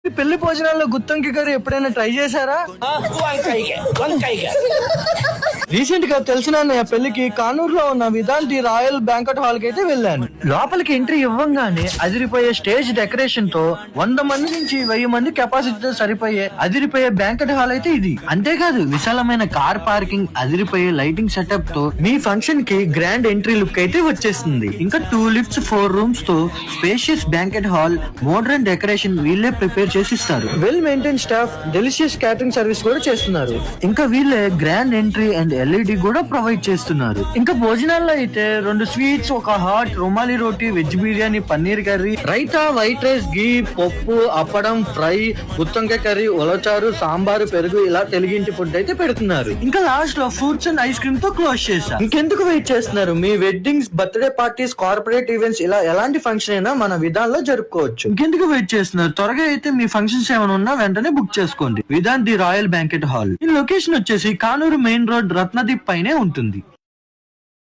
ఈ పెళ్లి భోజనాల్లో గుత్తొంకాయ కర్రీ ఎప్పుడైనా ట్రై చేశారా? రీసెంట్ గా తెలిసిన అన్నయ్య పెళ్లికి కానూరులో ఉన్న విదాంతి రాయల్ బ్యాంకెట్ హాల్ కి అయితే వెళ్ళాను. లోపలికి ఎంట్రీ ఇవ్వంగానే అదిరిపోయే స్టేజ్ డెకరేషన్ తో 100 మంది నుంచి 1000 మంది కెపాసిటీతో సరిపోయే అదిరిపోయే బ్యాంకెట్ హాల్ అయితే ఇది. అంతేకాదు విశాలమైన కార్ పార్కింగ్, అదిరిపోయే లైటింగ్ సెటప్ తో మీ ఫంక్షన్ కి గ్రాండ్ ఎంట్రీ లుక్ అయితే వచ్చేస్తుంది. ఇంకా 2 లిఫ్ట్స్ 4 రూమ్స్ తో spacious banquet hall, modern decoration వీళ్ళే ప్రిపేర్ చేసిస్తారు. Well maintain staff, delicious catering service కూడా చేస్తున్నారు. ఇంకా వీళ్ళే గ్రాండ్ ఎంట్రీ అండ్ LED కూడా ప్రొవైడ్ చేస్తున్నారు. ఇంకా భోజనాల్లో అయితే 2 స్వీట్స్, ఒక hot rumali roti, veg biryani, paneer curry, raita, white rice, ghee, పప్పు, అప్పడం, ఫ్రై, గుత్తొంకాయ కర్రీ, ఉలచారు, సాంబారు, పెరుగు ఇలా తెలుగింటి ఫుడ్ అయితే పెడుతున్నారు. ఇంకా లాస్ట్ లో ఫ్రూట్స్ అండ్ ఐస్ క్రీమ్ తో క్లోజ్ చేశారు. ఇంకెందుకు వెయిట్ చేస్తున్నారు? మీ weddings, birthday parties, corporate events ఇలా ఎలాంటి ఫంక్షన్ అయినా మన విధానంలో జరుపుకోవచ్చు. ఇంకెందుకు వెయిట్ చేస్తున్నారు? త్వరగా అయితే మీ ఫంక్షన్స్ ఏమైనా ఉన్నా వెంటనే బుక్ చేసుకోండి. విధాంతి రాయల్ బ్యాంకెట్ హాల్. ఈ లొకేషన్ వచ్చేసి కానూరు మెయిన్ రోడ్ రత్నదీప్ పైనే ఉంటుంది.